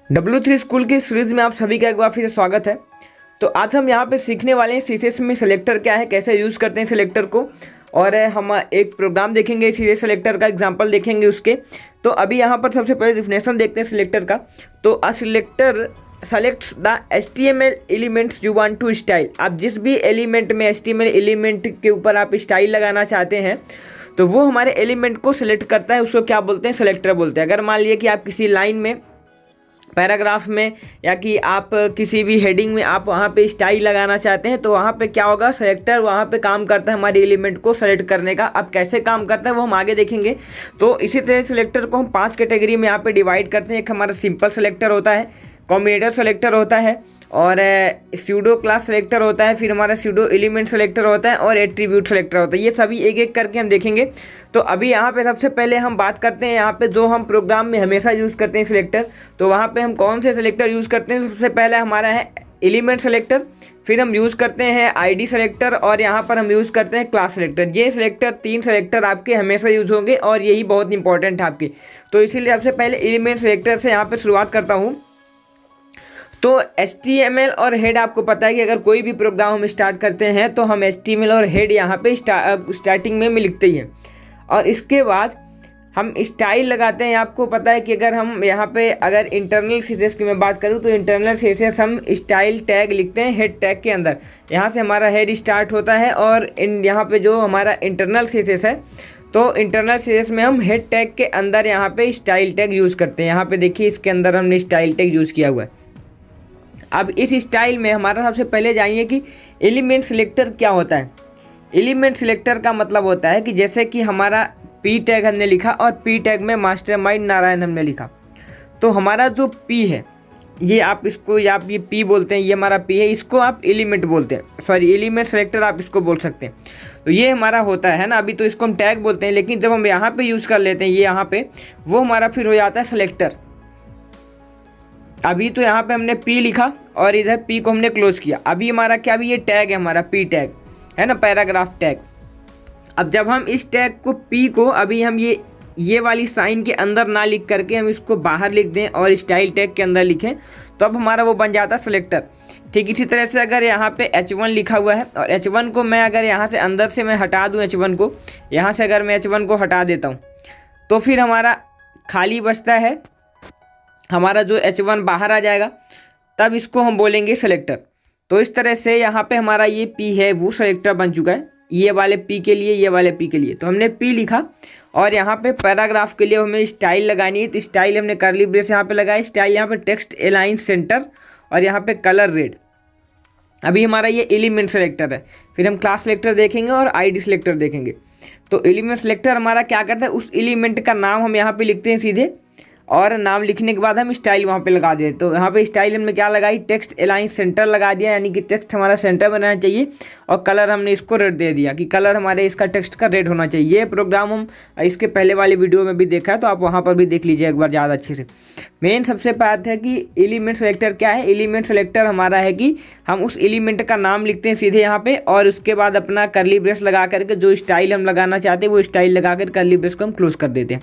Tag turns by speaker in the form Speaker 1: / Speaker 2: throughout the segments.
Speaker 1: W3 school की series में आप सभी का एक बार फिर स्वागत है। तो आज हम यहाँ पे सीखने वाले हैं सीसीएस में सिलेक्टर क्या है, कैसे यूज़ करते हैं सिलेक्टर को, और हम एक प्रोग्राम देखेंगे सीरीज सिलेक्टर का एग्जांपल देखेंगे उसके। तो अभी यहाँ पर सबसे पहले डिफिनेशन देखते हैं सिलेक्टर का। तो a selector selects the HTML elements you want to style. आप जिस भी एलिमेंट में HTML एलिमेंट के ऊपर आप स्टाइल लगाना चाहते हैं तो वो हमारे एलिमेंट को सिलेक्ट करता है, उसको क्या बोलते हैं, सिलेक्टर बोलते हैं। अगर मान लिया कि आप किसी लाइन में, पैराग्राफ में, या कि आप किसी भी हेडिंग में आप वहाँ पे स्टाइल लगाना चाहते हैं तो वहाँ पे क्या होगा, सेलेक्टर वहाँ पे काम करता है हमारे एलिमेंट को सेलेक्ट करने का। अब कैसे काम करता है वो हम आगे देखेंगे। तो इसी तरह सिलेक्टर को हम 5 कैटेगरी में यहाँ पे डिवाइड करते हैं। एक हमारा सिंपल सेलेक्टर होता है, कॉम्बिनेटर सेलेक्टर होता है, और स्यूडो क्लास सेलेक्टर होता है, फिर हमारा स्यूडो एलिमेंट सेलेक्टर होता है, और एट्रीब्यूट सेलेक्टर होता है। ये सभी एक एक करके हम देखेंगे। तो अभी यहाँ पे सबसे पहले हम बात करते हैं यहाँ पे जो हम प्रोग्राम में हमेशा यूज़ करते हैं सिलेक्टर। तो वहाँ पे हम कौन से सिलेक्टर यूज़ करते हैं। सबसे पहले हमारा है एलिमेंट सेलेक्टर, फिर हम यूज़ करते हैं ID सेलेक्टर, और यहाँ पर हम यूज़ करते हैं क्लास सेलेक्टर। ये सिलेक्टर 3 सेलेक्टर आपके हमेशा यूज़ होंगे और यही बहुत इंपॉर्टेंट है आपके। तो इसीलिए सबसे पहले एलिमेंट सेलेक्टर से यहाँ पर शुरुआत करता हूँ। तो HTML और हेड, आपको पता है कि अगर कोई भी प्रोग्राम हम स्टार्ट करते हैं तो हम HTML और हेड यहाँ पे स्टार्टिंग में लिखते ही हैं, और इसके बाद हम स्टाइल लगाते हैं। आपको पता है कि अगर हम यहाँ पे अगर इंटरनल सीसेस की मैं बात करूँ तो इंटरनल सीसेस हम स्टाइल टैग लिखते हैं हेड टैग के अंदर। यहाँ से हमारा हेड स्टार्ट होता है, और यहाँ पे जो हमारा इंटरनल सीसेस है तो इंटरनल सीसेस में हम हेड टैग के अंदर यहाँ पे स्टाइल टैग यूज़ करते हैं। यहाँ पे देखिए इसके अंदर हमने स्टाइल टैग यूज़ किया हुआ है। अब इस स्टाइल में हमारा सबसे पहले जानिए कि एलिमेंट सिलेक्टर क्या होता है। एलिमेंट सिलेक्टर का मतलब होता है कि जैसे कि हमारा P टैग हमने लिखा और P टैग में मास्टरमाइंड नारायण हमने लिखा, तो हमारा जो P है ये आप इसको, या आप ये P बोलते हैं, ये हमारा P है, इसको आप एलिमेंट बोलते हैं, सॉरी एलिमेंट सेलेक्टर आप इसको बोल सकते हैं। तो ये हमारा होता है ना। अभी तो इसको हम टैग बोलते हैं, लेकिन जब हम यहाँ पे यूज़ कर लेते हैं ये यहाँ पे, वो हमारा फिर हो जाता है सेलेक्टर। अभी तो यहाँ पे हमने P लिखा और इधर P को हमने क्लोज किया। अभी हमारा क्या, अभी ये टैग है हमारा P टैग है ना, पैराग्राफ टैग। अब जब हम इस टैग को P को अभी हम ये वाली साइन के अंदर ना लिख करके हम इसको बाहर लिख दें और स्टाइल टैग के अंदर लिखें, तो अब हमारा वो बन जाता है सेलेक्टर। ठीक इसी तरह से अगर यहाँ पे H1 लिखा हुआ है और H1 को मैं अगर यहाँ से अंदर से मैं हटा दूँ, H1 को यहाँ से अगर मैं H1 को हटा देता हूँ तो फिर हमारा खाली बचता है, हमारा जो H1 बाहर आ जाएगा, तब इसको हम बोलेंगे सेलेक्टर। तो इस तरह से यहाँ पे हमारा ये P है वो सेलेक्टर बन चुका है, ये वाले P के लिए, ये वाले P के लिए। तो हमने P लिखा और यहाँ पे पैराग्राफ के लिए हमें स्टाइल लगानी है, तो स्टाइल हमने कर्ली ब्रेस यहाँ पे लगाया, स्टाइल यहाँ पे टेक्स्ट अलाइन सेंटर, और यहाँ पे कलर रेड। अभी हमारा ये एलिमेंट सेलेक्टर है। फिर हम क्लास सेलेक्टर देखेंगे और ID सेलेक्टर देखेंगे। तो एलिमेंट सेलेक्टर हमारा क्या करता है, उस एलिमेंट का नाम हम यहाँ पे लिखते हैं सीधे, और नाम लिखने के बाद हम स्टाइल वहाँ पे लगा दें। तो यहाँ पे स्टाइल हमने क्या लगाई, टेक्स्ट अलाइन सेंटर लगा दिया, यानी कि टेक्स्ट हमारा सेंटर बनाना चाहिए, और कलर हमने इसको रेड दे दिया कि कलर हमारे इसका टेक्स्ट का रेड होना चाहिए। ये प्रोग्राम हम इसके पहले वाली वीडियो में भी देखा है, तो आप वहाँ पर भी देख लीजिए एक बार ज़्यादा अच्छे से। मेन सबसे बात है कि एलिमेंट सेलेक्टर क्या है। एलिमेंट सेलेक्टर हमारा है कि हम उस एलिमेंट का नाम लिखते हैं सीधे यहाँ पे, और उसके बाद अपना कर्ली ब्रेस लगा करके जो स्टाइल हम लगाना चाहते हैं वो स्टाइल लगा कर कर्ली ब्रेस को हम क्लोज कर देते हैं।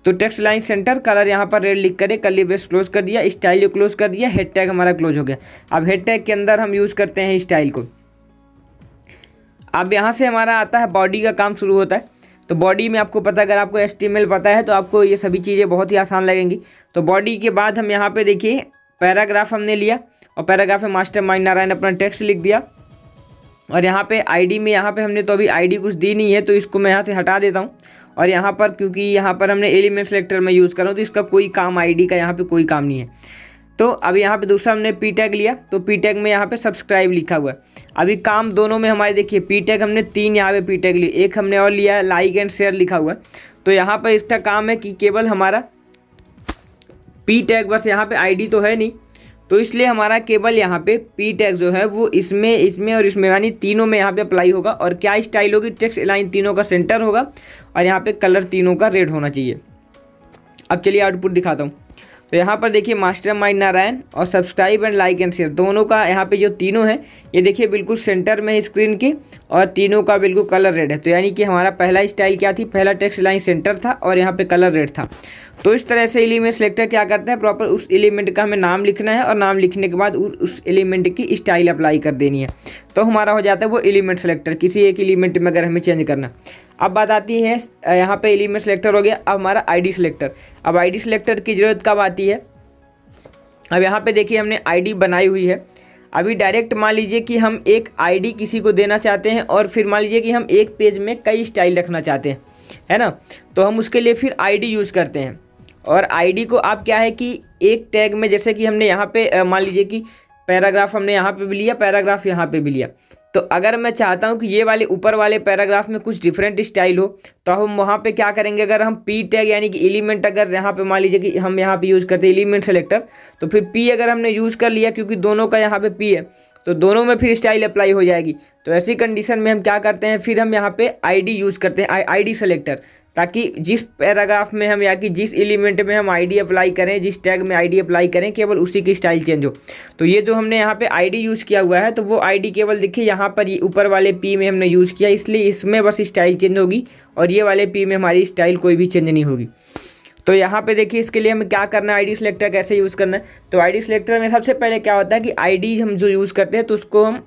Speaker 1: तो टेक्स्ट लाइन सेंटर, कलर यहाँ पर रेड लिख कर कर्ली ब्रेस क्लोज कर दिया, स्टाइल को क्लोज कर दिया, हेड टैग हमारा क्लोज हो गया। अब हेड टैग के अंदर हम यूज़ करते हैं स्टाइल को। अब यहाँ से हमारा आता है बॉडी का काम शुरू होता है। तो बॉडी में आपको पता, अगर आपको HTML पता है तो आपको ये सभी चीज़ें बहुत ही आसान लगेंगी। तो बॉडी के बाद हम यहाँ पे देखिए पैराग्राफ हमने लिया, और पैराग्राफ में मास्टरमाइंड नारायण अपना टेक्स्ट लिख दिया, और यहाँ पे ID में, यहाँ पे हमने तो अभी ID कुछ दी नहीं है तो इसको मैं यहाँ से हटा देता हूँ। और यहाँ पर क्योंकि यहाँ पर हमने एलिमेंट सेलेक्टर में यूज़ कर रहा हूँ तो इसका कोई काम ID का यहाँ पे कोई काम नहीं है। तो अभी यहाँ पे दूसरा हमने P टैग लिया, तो P टैग में यहाँ पे सब्सक्राइब लिखा हुआ है। अभी काम दोनों में हमारे देखिए P टैग हमने 3 यहाँ पे P टैग लिए, एक हमने और लिया है लाइक एंड शेयर लिखा हुआ है। तो यहाँ पर इसका काम है कि केवल हमारा P टैग, बस यहाँ पे ID तो है नहीं, तो इसलिए हमारा केवल यहाँ पे P टैग जो है वो इसमें और इसमें, यानी तीनों में यहाँ पे अप्लाई होगा। और क्या स्टाइल होगी, टेक्स्ट अलाइन तीनों का सेंटर होगा, और यहाँ पे कलर तीनों का रेड होना चाहिए। अब चलिए आउटपुट दिखाता हूँ। तो यहाँ पर देखिए मास्टरमाइंड नारायण और subscribe and like and share दोनों का यहाँ पे जो तीनों हैं ये देखिए बिल्कुल सेंटर में है स्क्रीन के, और तीनों का बिल्कुल कलर रेड है। तो यानी कि हमारा पहला स्टाइल क्या थी, पहला टेक्स्ट लाइन सेंटर था और यहाँ पे कलर रेड था। तो इस तरह से एलिमेंट सेलेक्टर क्या करता है, प्रॉपर उस एलिमेंट का हमें नाम लिखना है और नाम लिखने के बाद उस एलिमेंट की स्टाइल अप्लाई कर देनी है, तो हमारा हो जाता है वो एलिमेंट सेलेक्टर, किसी एक एलिमेंट में अगर हमें चेंज करना। अब बात आती है यहाँ पे एलिमेंट सेलेक्टर हो गया, अब हमारा आईडी सेलेक्टर। अब आईडी सेलेक्टर की ज़रूरत कब आती है, अब यहाँ पे देखिए हमने आईडी बनाई हुई है। अभी डायरेक्ट मान लीजिए कि हम एक आईडी किसी को देना चाहते हैं और फिर मान लीजिए कि हम एक पेज में कई स्टाइल रखना चाहते हैं, है ना, तो हम उसके लिए फिर आईडी यूज़ करते हैं। और आईडी को आप क्या है कि एक टैग में, जैसे कि हमने यहाँ पे मान लीजिए कि पैराग्राफ हमने यहाँ पे भी लिया, पैराग्राफ यहाँ पे भी लिया, तो अगर मैं चाहता हूँ कि ये वाले ऊपर वाले पैराग्राफ में कुछ डिफरेंट स्टाइल हो, तो हम वहाँ पे क्या करेंगे, अगर हम पी टैग यानी कि एलिमेंट अगर यहाँ पे मान लीजिए कि हम यहाँ पे यूज़ करते हैं एलिमेंट सेलेक्टर, तो फिर पी अगर हमने यूज़ कर लिया, क्योंकि दोनों का यहाँ पे पी है तो दोनों में फिर स्टाइल अप्लाई हो जाएगी। तो ऐसी कंडीशन में हम क्या करते हैं, फिर हम यहाँ पे आईडी यूज़ करते हैं, आईडी सेलेक्टर, ताकि जिस पैराग्राफ में हम या कि जिस एलिमेंट में हम आईडी अप्लाई करें, जिस टैग में आईडी अप्लाई करें, केवल उसी की स्टाइल चेंज हो। तो ये जो हमने यहाँ पे आईडी यूज़ किया हुआ है, तो वो आईडी केवल देखिए यहाँ पर ये ऊपर वाले पी में हमने यूज़ किया, इसलिए इसमें बस स्टाइल चेंज होगी और ये वाले पी में हमारी स्टाइल कोई भी चेंज नहीं होगी। तो यहाँ पे देखिए इसके लिए हमें क्या करना है, आईडी सेलेक्टर कैसे यूज़ करना है। तो आईडी सेलेक्टर में सबसे पहले क्या होता है कि आईडी हम जो यूज़ करते हैं तो उसको हम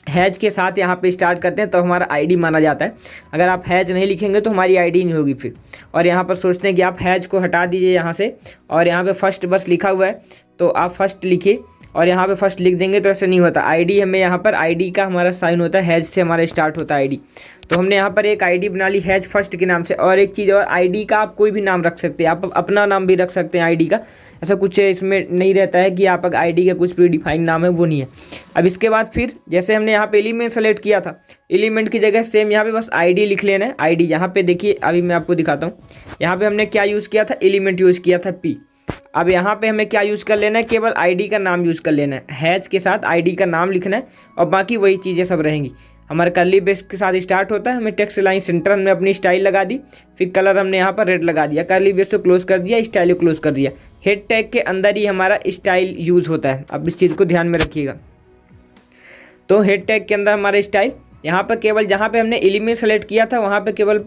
Speaker 1: हैज के साथ यहाँ पे स्टार्ट करते हैं, तो हमारा आईडी माना जाता है। अगर आप हैज नहीं लिखेंगे तो हमारी आईडी नहीं होगी फिर। और यहाँ पर सोचते हैं कि आप हैज को हटा दीजिए यहाँ से, और यहाँ पे फर्स्ट बस लिखा हुआ है तो आप फर्स्ट लिखिए और यहाँ पे फर्स्ट लिख देंगे, तो ऐसे नहीं होता। आईडी हमें यहाँ पर आईडी का हमारा साइन होता है, हैज से हमारा स्टार्ट होता है आईडी। तो हमने यहाँ पर एक आईडी बना ली हैज फर्स्ट के नाम से। और एक चीज़ और, आईडी का आप कोई भी नाम रख सकते हैं, आप अपना नाम भी रख सकते हैं आईडी का, ऐसा कुछ इसमें नहीं रहता है कि आप आईडी का कुछ भी डिफाइन नाम है वो नहीं है। अब इसके बाद फिर जैसे हमने यहाँ पे एलिमेंट सेलेक्ट किया था, एलिमेंट की जगह सेम यहाँ पे बस आईडी लिख लेना है। आईडी यहाँ पे देखिए, अभी मैं आपको दिखाता हूँ, यहाँ पे हमने क्या यूज़ किया था, एलिमेंट यूज़ किया था पी। अब यहाँ पे हमें क्या यूज़ कर लेना है, केवल आईडी का नाम यूज़ कर लेना है, हैज के साथ आईडी का नाम लिखना है और बाकी वही चीज़ें सब रहेंगी। हमारा कर्ली ब्रेस के साथ स्टार्ट होता है, हमें टेक्स्ट लाइन सेंटर हमने अपनी स्टाइल लगा दी, फिर कलर हमने यहाँ पर रेड लगा दिया, कर्ली ब्रेस को क्लोज कर दिया, स्टाइल को क्लोज कर दिया। हेड टैग के अंदर ही हमारा स्टाइल यूज़ होता है, अब इस चीज़ को ध्यान में रखिएगा। तो हेड टैग के अंदर हमारा स्टाइल, यहाँ पर केवल जहाँ पे हमने एलिमेंट सेलेक्ट किया था वहाँ पे केवल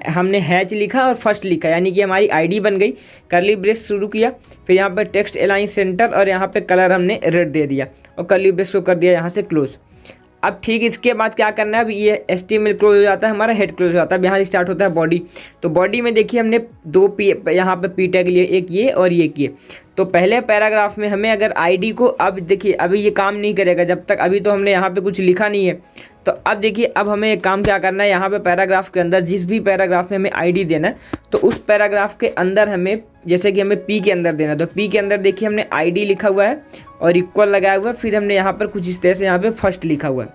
Speaker 1: हमने हैज लिखा और फर्स्ट लिखा, यानी कि हमारी आईडी बन गई। कर्ली ब्रेस शुरू किया, फिर यहाँ पर टेक्स्ट अलाइन सेंटर और यहाँ पे कलर हमने रेड दे दिया और कर्ली ब्रेस को कर दिया यहाँ से क्लोज। अब ठीक इसके बाद क्या करना है, अब ये HTML क्लोज हो जाता है, हमारा हेड क्लोज हो जाता है। यहाँ स्टार्ट होता है बॉडी। तो बॉडी में देखिए हमने दो पी यहाँ पे पी टैग लिए, एक ये और ये किए। तो पहले पैराग्राफ में हमें अगर आईडी को, अब देखिए अभी ये काम नहीं करेगा जब तक, अभी तो हमने यहाँ पे कुछ लिखा नहीं है। तो अब देखिए अब हमें एक काम क्या करना है, यहाँ पे पैराग्राफ के अंदर जिस भी पैराग्राफ में हमें आईडी देना है, तो उस पैराग्राफ के अंदर हमें, जैसे कि हमें पी के अंदर देना है, तो पी के अंदर देखिए हमने आईडी लिखा हुआ है और इक्वल लगाया हुआ है। फिर हमने यहाँ पर कुछ इस तरह से यहाँ पे फर्स्ट लिखा हुआ है।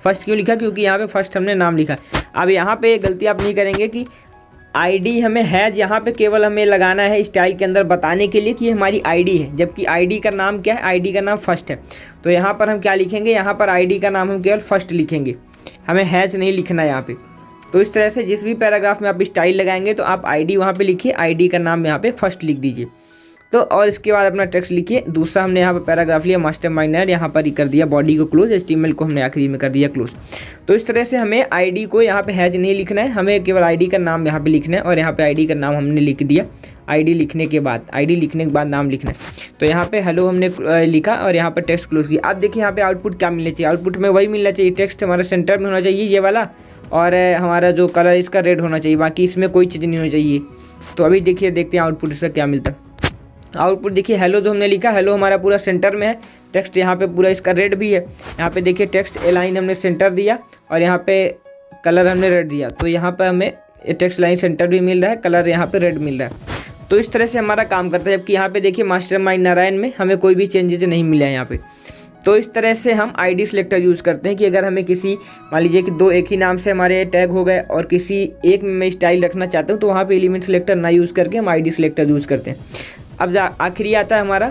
Speaker 1: फर्स्ट क्यों लिखा, क्योंकि यहाँ पे फर्स्ट हमने नाम लिखा। अब यहाँ पे गलती आप नहीं करेंगे कि आईडी हमें हैज यहाँ पे केवल हमें लगाना है स्टाइल के अंदर बताने के लिए कि हमारी आईडी है, जबकि आईडी का नाम क्या है, आईडी का नाम फर्स्ट है। तो यहाँ पर हम क्या लिखेंगे, यहाँ पर आईडी का नाम हम केवल फर्स्ट लिखेंगे, हमें हैज नहीं लिखना है यहाँ पे। तो इस तरह से जिस भी पैराग्राफ में आप स्टाइल लगाएंगे तो आप आईडी वहाँ पे लिखिए, आईडी का नाम यहाँ पे फर्स्ट लिख दीजिए। तो और इसके बाद अपना टेक्स्ट लिखिए। दूसरा हमने यहाँ पर पैराग्राफ लिया, मास्टरमाइंड नारायण, यहाँ पर ही कर दिया बॉडी को क्लोज, HTML को हमने आखिरी में कर दिया क्लोज। तो इस तरह से हमें आईडी को यहाँ पे हैज नहीं लिखना है, हमें केवल आईडी का नाम यहाँ पे लिखना है। और यहाँ पे आईडी का नाम हमने लिख दिया, आईडी लिखने के बाद नाम लिखना है। तो यहाँ पे हेलो हमने लिखा और यहाँ पर टेक्स्ट क्लोज किया। अब देखिए यहाँ पे आउटपुट क्या मिलना चाहिए, आउटपुट में वही मिलना चाहिए, टेक्स्ट हमारा सेंटर में होना चाहिए ये वाला, और हमारा जो कलर इसका रेड होना चाहिए, बाकी इसमें कोई चीज़ नहीं होनी चाहिए। तो अभी देखिए देखते हैं आउटपुट इसका क्या मिलता है। आउटपुट देखिए हेलो जो हमने लिखा, हेलो हमारा पूरा सेंटर में है, टेक्स्ट यहाँ पे पूरा इसका रेड भी है। यहाँ पे देखिए टेक्स्ट अलाइन हमने सेंटर दिया और यहाँ पे कलर हमने रेड दिया, तो यहाँ पे हमें टेक्स्ट लाइन सेंटर भी मिल रहा है, कलर यहाँ पे रेड मिल रहा है। तो इस तरह से हमारा काम करता है। जबकि यहाँ पे देखिए मास्टरमाइंड नारायण में हमें कोई भी चेंजेज नहीं मिला है यहाँ पे। तो इस तरह से हम आईडी सेलेक्टर यूज़ करते हैं कि अगर हमें किसी, मान लीजिए कि दो एक ही नाम से हमारे टैग हो गए और किसी एक में स्टाइल रखना चाहते हूँ, तो वहाँ पे एलिमेंट सेलेक्टर ना यूज़ करके हम आईडी सेलेक्टर यूज़ करते हैं। अब आखिरी आता है हमारा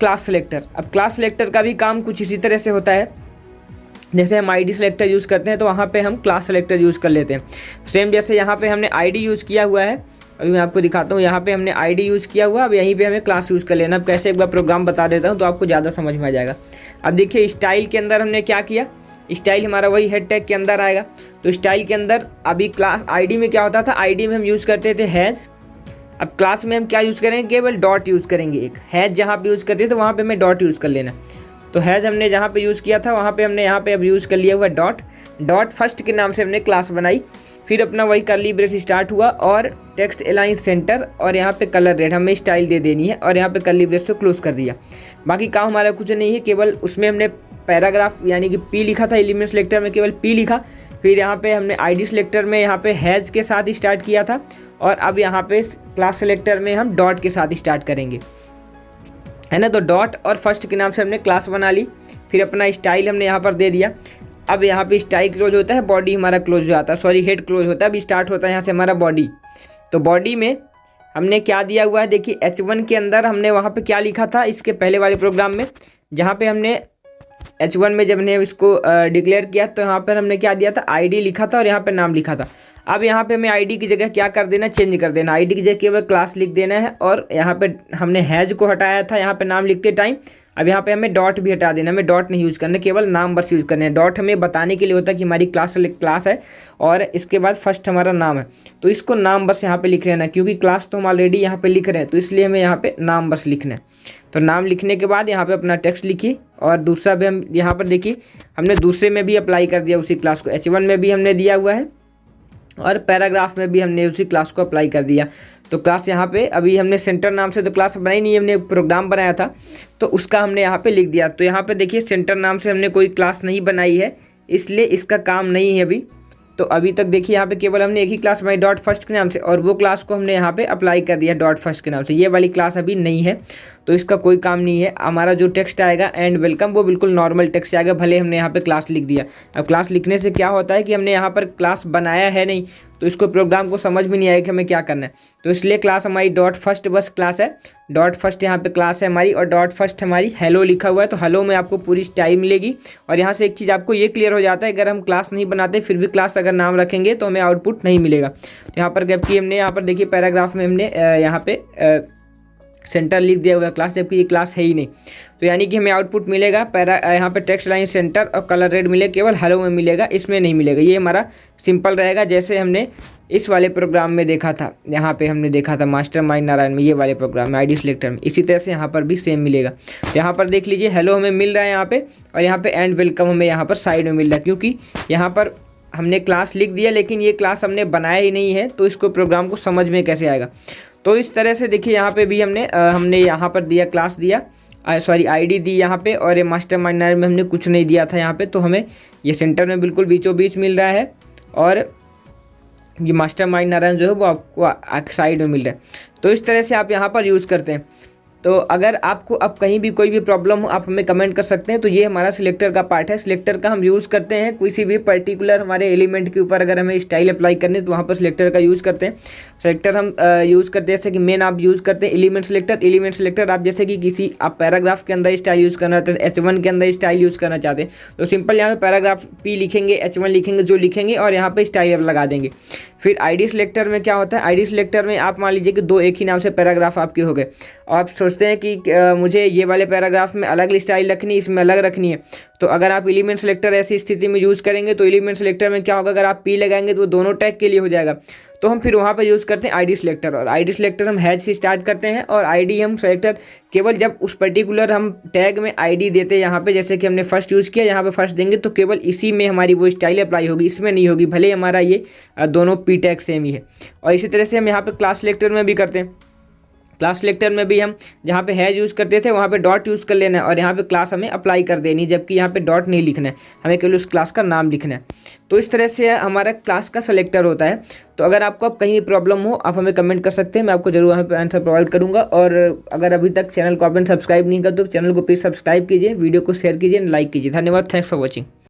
Speaker 1: क्लास सेलेक्टर। अब क्लास सेलेक्टर का भी काम कुछ इसी तरह से होता है, जैसे हम आईडी सेलेक्टर यूज़ करते हैं तो वहाँ पे हम क्लास सेलेक्टर यूज़ कर लेते हैं। सेम जैसे यहाँ पे हमने आईडी यूज़ किया हुआ है अभी मैं आपको दिखाता हूँ। यहाँ पे हमने आईडी यूज़ किया हुआ, अब यहीं पे हमें क्लास यूज़ कर लेना। अब कैसे एक बार प्रोग्राम बता देता हूँ तो आपको ज़्यादा समझ में आ जाएगा। अब देखिए स्टाइल के अंदर हमने क्या किया, स्टाइल हमारा वही हेड टैग के अंदर आएगा। तो स्टाइल के अंदर अभी क्लास आईडी में क्या होता था, आईडी में हम यूज़ करते थे हैज़। अब क्लास में हम क्या यूज़ करेंगे, केवल डॉट यूज़ करेंगे। एक हैज़ जहाँ पे यूज़ करते थे वहाँ पे हमें डॉट यूज़ कर लेना। तो हैज़ हमने जहाँ पे यूज़ किया था वहाँ पे हमने यहाँ पे अब यूज़ कर लिया हुआ डॉट। डॉट फर्स्ट के नाम से हमने क्लास बनाई, फिर अपना वही कर्ली ब्रेस स्टार्ट हुआ और टेक्स्ट अलाइन सेंटर और यहाँ पे कलर रेड हमें स्टाइल दे देनी है और यहाँ पे कर्ली ब्रेस को क्लोज कर दिया। बाकी काम हमारा कुछ नहीं है, केवल उसमें हमने पैराग्राफ यानी कि पी लिखा था, एलिमेंट सेलेक्टर में केवल पी लिखा। फिर यहाँ पे हमने आईडी सेलेक्टर में यहाँ पे हैज़ के साथ स्टार्ट किया था और अब यहाँ पे क्लास सेलेक्टर में हम डॉट के साथ स्टार्ट करेंगे, है ना। तो डॉट और फर्स्ट के नाम से हमने क्लास बना ली, फिर अपना स्टाइल हमने यहाँ पर दे दिया। अब यहाँ पे स्टाइल क्लोज होता है, बॉडी हमारा क्लोज हो जाता है, सॉरी हेड क्लोज होता है। अभी स्टार्ट होता है यहाँ से हमारा बॉडी। तो बॉडी में हमने क्या दिया हुआ है, देखिए H1 के अंदर हमने वहाँ पे क्या लिखा था इसके पहले वाले प्रोग्राम में, जहाँ पे हमने H1 में जब हमने इसको डिक्लेयर किया तो यहाँ पर हमने क्या दिया था, आईडी लिखा था और यहाँ पे नाम लिखा था। अब यहाँ पे हमें आईडी की जगह क्या कर देना, चेंज कर देना। आईडी की जगह केवल क्लास लिख देना है और यहाँ पे हमने हैज़ को हटाया था यहाँ पे नाम लिखते टाइम। अब यहाँ पे हमें डॉट भी हटा देना, हमें डॉट नहीं यूज़ करना, केवल नाम बस यूज़ करना है। डॉट हमें बताने के लिए होता है कि हमारी क्लास है और इसके बाद फर्स्ट हमारा नाम है, तो इसको नाम बस यहाँ पे लिख लेना, क्योंकि क्लास तो हम ऑलरेडी यहाँ पे लिख रहे हैं तो इसलिए हमें यहाँ पे नाम बस लिखना है। तो नाम लिखने के बाद यहाँ पे अपना टेक्स्ट लिखिए और दूसरा भी हम यहाँ पर देखिए हमने दूसरे में भी अप्लाई कर दिया उसी क्लास को। H1 में भी हमने दिया हुआ है और पैराग्राफ में भी हमने उसी क्लास को अप्लाई कर दिया। तो क्लास यहाँ पे अभी हमने सेंटर नाम से तो क्लास बनाई नहीं, हमने प्रोग्राम बनाया था तो उसका हमने यहाँ पे लिख दिया। तो यहाँ पे देखिए सेंटर नाम से हमने कोई क्लास नहीं बनाई है, इसलिए इसका काम नहीं है अभी। तो अभी तक देखिए यहाँ पे केवल हमने एक ही क्लास बनाई डॉट फर्स्ट के नाम से और वो क्लास को हमने यहाँ पे अप्लाई कर दिया डॉट फर्स्ट के नाम से। ये वाली क्लास अभी नहीं है तो इसका कोई काम नहीं है। हमारा जो टेक्स्ट आएगा एंड वेलकम वो बिल्कुल नॉर्मल टेक्स्ट आएगा, भले हमने यहाँ पे क्लास लिख दिया। अब क्लास लिखने से क्या होता है कि हमने यहाँ पर क्लास बनाया है नहीं, तो इसको प्रोग्राम को समझ में नहीं आएगा कि हमें क्या करना है। तो इसलिए क्लास हमारी डॉट फर्स्ट बस क्लास है, डॉट फर्स्ट यहाँ पे क्लास है हमारी और डॉट फर्स्ट हमारी हेलो लिखा हुआ है। तो हेलो में आपको पूरी स्टाइल मिलेगी। और यहाँ से एक चीज़ आपको ये क्लियर हो जाता है, अगर हम क्लास नहीं बनाते फिर भी क्लास अगर नाम रखेंगे तो हमें आउटपुट नहीं मिलेगा। तो यहाँ पर जबकि हमने यहाँ पर देखिए पैराग्राफ में हमने यहाँ पे सेंटर लिख दिया हुआ है क्लास, जबकि ये क्लास है ही नहीं। तो यानी कि हमें आउटपुट मिलेगा यहाँ पे टेक्स्ट लाइन सेंटर और कलर रेड मिलेगा, केवल हेलो में मिलेगा, इसमें नहीं मिलेगा। ये हमारा सिंपल रहेगा जैसे हमने इस वाले प्रोग्राम में देखा था, यहाँ पे हमने देखा था मास्टर माइंड नारायण में, ये वाले प्रोग्राम में आईडी सिलेक्टर में। इसी तरह से यहाँ पर भी सेम मिलेगा। तो यहाँ पर देख लीजिए हेलो हमें मिल रहा है यहाँ पे और यहाँ पे एंड वेलकम हमें यहाँ पर साइड में मिल रहा है, क्योंकि यहाँ पर हमने क्लास लिख दिया लेकिन ये क्लास हमने बनाया ही नहीं है, तो इसको प्रोग्राम को समझ में कैसे आएगा। तो इस तरह से देखिए यहाँ पे भी हमने यहाँ पर दिया क्लास दिया, सॉरी आईडी दी यहाँ पे, और ये मास्टर माइंड में हमने कुछ नहीं दिया था यहाँ पे। तो हमें ये सेंटर में बिल्कुल बीचों बीच मिल रहा है और ये मास्टर माइंड नारायण जो है वो आपको साइड में मिल रहा है। तो इस तरह से आप यहाँ पर यूज़ करते हैं। तो अगर आपको अब कहीं भी कोई भी प्रॉब्लम हो आप हमें कमेंट कर सकते हैं। तो ये हमारा सिलेक्टर का पार्ट है। सिलेक्टर का हम यूज़ करते हैं किसी भी पर्टिकुलर हमारे एलिमेंट के ऊपर, अगर हमें स्टाइल अप्लाई करनी है तो वहाँ पर सिलेक्टर का यूज़ करते हैं। सिलेक्टर हम यूज़ करते हैं जैसे कि मेन आप यूज़ करते हैं एलिमेंट सिलेक्टर। एलिमेंट सिलेक्टर आप जैसे कि किसी आप पैराग्राफ के अंदर स्टाइल यूज़ करना चाहते हैं, H1 के अंदर स्टाइल यूज़ करना चाहते हैं, तो सिंपल यहाँ पे पैराग्राफ P लिखेंगे, H1 लिखेंगे जो लिखेंगे और यहाँ पे स्टाइल लगा देंगे। फिर आईडी सिलेक्टर में क्या होता है, आईडी सिलेक्टर में आप मान लीजिए कि दो एक ही नाम से पैराग्राफ आपके हो गए और आप सोचते हैं कि मुझे ये वाले पैराग्राफ में अलग स्टाइल रखनी है, इसमें अलग रखनी है। तो अगर आप एलिमेंट सिलेक्टर ऐसी स्थिति में यूज़ करेंगे तो एलिमेंट सिलेक्टर में क्या होगा, अगर आप P लगाएंगे तो वो दोनों टैग के लिए हो जाएगा। तो हम फिर वहाँ पर यूज़ करते हैं आईडी सिलेक्टर, और आईडी सिलेक्टर हम हैज से स्टार्ट करते हैं और आईडी हम सिलेक्टर केवल जब उस पर्टिकुलर हम टैग में आईडी देते हैं, यहाँ पे जैसे कि हमने फर्स्ट यूज़ किया, यहाँ पे फर्स्ट देंगे तो केवल इसी में हमारी वो स्टाइल अप्लाई होगी, इसमें नहीं होगी, भले हमारा ये दोनों पी टैग सेम ही है। और इसी तरह से हम यहाँ पे क्लास सिलेक्टर में भी करते हैं। क्लास सिलेक्टर में भी हम जहाँ पे हैज यूज़ करते थे वहाँ पे डॉट यूज़ कर लेना है और यहाँ पे क्लास हमें अप्लाई कर देनी, जबकि यहाँ पे डॉट नहीं लिखना है, हमें केवल उस क्लास का नाम लिखना है। तो इस तरह से हमारा क्लास का सिलेक्टर होता है। तो अगर आपको अब कहीं भी प्रॉब्लम हो आप हमें कमेंट कर सकते हैं, मैं आपको जरूर वहाँ पे आंसर प्रोवाइड करूँगा। और अगर अभी तक चैनल को आपने सब्सक्राइब नहीं किया तो चैनल को प्लीज़ सब्सक्राइब कीजिए, वीडियो को शेयर कीजिए, लाइक कीजिए। धन्यवाद, थैंक्स फॉर वॉचिंग।